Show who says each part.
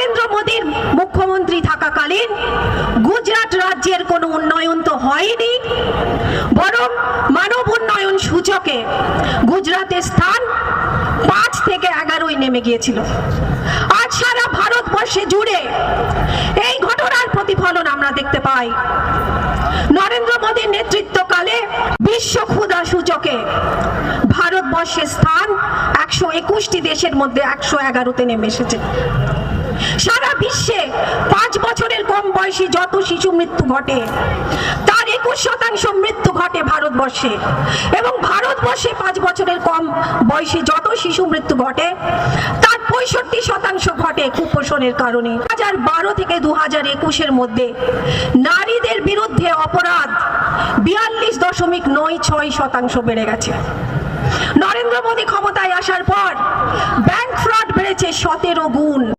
Speaker 1: নরেন্দ্র মোদীর মুখ্যমন্ত্রী থাকাকালীন গুজরাট রাজ্যের কোনো উন্নয়ন তো হয়নি, বরং মানব উন্নয়ন সূচকে গুজরাটের স্থান 5 থেকে 11 নেমে গিয়েছিল। আজ সারা ভারতবর্ষে জুড়ে এই ঘটনার প্রতিফলন আমরা দেখতে পাই। নরেন্দ্র মোদীর নেতৃত্বকালে বিশ্ব ক্ষুধা সূচকে ভারতবর্ষের স্থান 121টি দেশের মধ্যে 111তে নেমে এসেছে। সারা বিশ্বে 5 বছরের কম বয়সী যত শিশু মৃত্যু ঘটে তার 21% মৃত্যু ঘটে ভারতবর্ষে, এবং ভারতবর্ষে 5 বছরের কম বয়সী যত শিশু মৃত্যু ঘটে তার 65% ঘটে কুপোষণের কারণে। 2012 থেকে 2021-এর মধ্যে নারীদের বিরুদ্ধে অপরাধ 42.96% বেড়ে গেছে। নরেন্দ্র মোদী ক্ষমতায় আসার পর ব্যাংক ফ্রড বেড়েছে 17 গুণ।